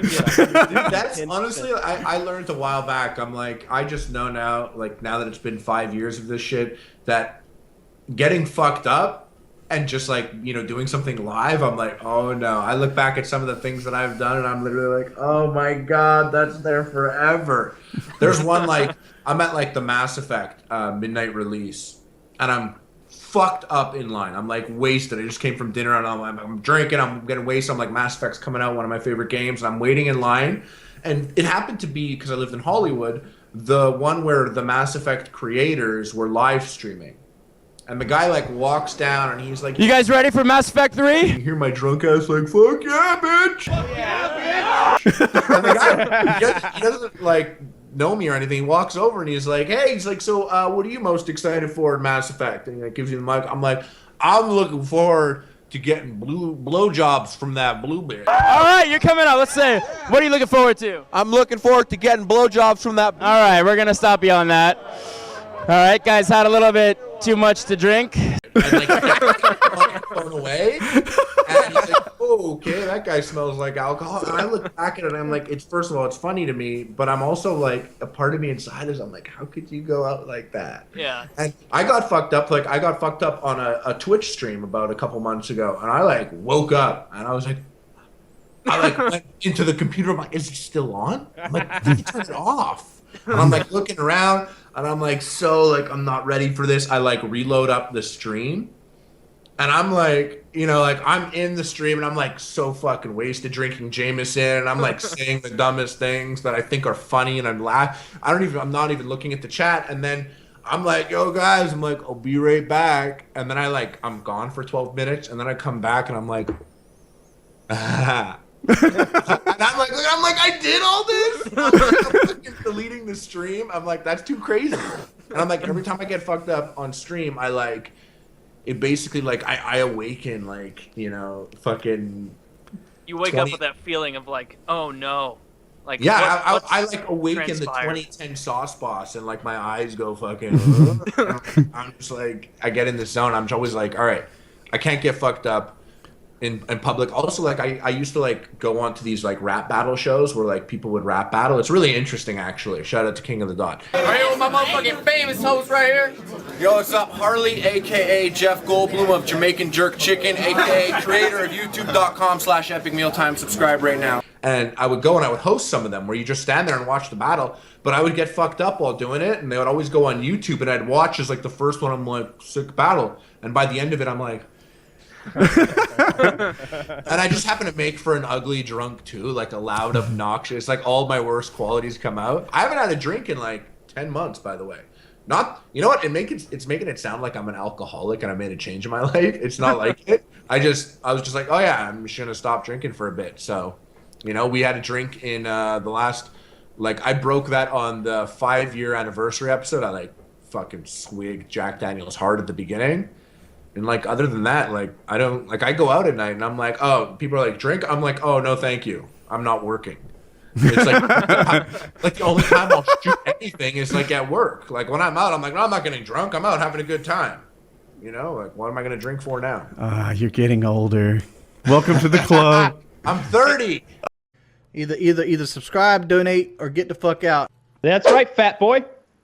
Dude, that's honestly, I learned a while back. I'm like, I just know now, like now that it's been 5 years of this shit, that getting fucked up and just like, you know, doing something live, I'm like, oh no. I look back at some of the things that I've done and I'm literally like, oh my God, that's there forever. There's one like, I'm at like the Mass Effect midnight release and I'm fucked up in line. I'm like wasted. I just came from dinner and I'm drinking, I'm getting wasted. I'm like, Mass Effect's coming out, one of my favorite games, and I'm waiting in line. And it happened to be, because I lived in Hollywood, the one where the Mass Effect creators were live streaming. And the guy like walks down and he's like, "You guys ready for Mass Effect 3?" You hear my drunk ass like, "Fuck yeah, bitch!" Fuck yeah, bitch! And the guy, he doesn't like know me or anything. He walks over and he's like, "Hey," he's like, "So, what are you most excited for in Mass Effect?" And he like, gives you the mic. I'm like, "I'm looking forward to getting blowjobs from that blue bitch." All right, you're coming up. Let's say, what are you looking forward to? I'm looking forward to getting blowjobs from that. All right, we're gonna stop you on that. All right, guys, had a little bit too much to drink. And like, thrown away. And he's like, "Oh, okay, that guy smells like alcohol." And I look back at it and I'm like, first of all, it's funny to me, but I'm also like, a part of me inside is, I'm like, how could you go out like that? Yeah. And I got fucked up. Like, I got fucked up on a Twitch stream about a couple months ago, and I like woke up and I was like, I like went into the computer. I'm like, is it still on? I'm like, turn it off. And I'm like looking around, and I'm like, so like, I'm not ready for this. I like reload up the stream, and I'm like, you know, like I'm in the stream, and I'm like so fucking wasted drinking Jameson, and I'm like saying the dumbest things that I think are funny, and I'm I'm not even looking at the chat, and then I'm like, yo guys, I'm like, I'll be right back, and then I'm gone for 12 minutes, and then I come back, and I'm like, ah. And I'm like, I did all this? I'm fucking deleting the stream. I'm like, that's too crazy. And I'm like, every time I get fucked up on stream, I like, it basically like, I awaken like, you know, fucking. You wake up with that feeling of like, oh no. Like, yeah, I like awaken the 2010 Sauce Boss and like my eyes go fucking. I'm just like, I get in the zone. I'm always like, all right, I can't get fucked up in public. Also, like I used to like go on to these like rap battle shows where like people would rap battle. It's really interesting actually. Shout out to King of the Dot. Right here with my motherfucking famous host right here. Yo, what's up? Harley, aka Jeff Goldblum of Jamaican Jerk Chicken, aka creator of YouTube.com/Epic Mealtime. Subscribe right now. And I would go and I would host some of them where you just stand there and watch the battle. But I would get fucked up while doing it, and they would always go on YouTube, and I'd watch as like the first one. I'm like, sick battle, and by the end of it, I'm like. And I just happen to make for an ugly drunk too, like a loud, obnoxious, like all my worst qualities come out. I haven't had a drink in like 10 months, by the way. Not, you know what? It's making it sound like I'm an alcoholic and I made a change in my life. It's not like it. I was just like, oh yeah, I'm just gonna stop drinking for a bit. So, you know, we had a drink in the last, like I broke that on the 5-year anniversary episode. I like fucking swigged Jack Daniels hard at the beginning. And like, other than that, like, I don't, like, I go out at night and I'm like, oh, people are like, drink? I'm like, oh, no, thank you. I'm not working. It's like, like the only time I'll shoot anything is like at work. Like when I'm out, I'm like, no, I'm not getting drunk. I'm out having a good time. You know, like, what am I going to drink for now? You're getting older. Welcome to the club. I'm 30. Either subscribe, donate, or get the fuck out. That's right, fat boy.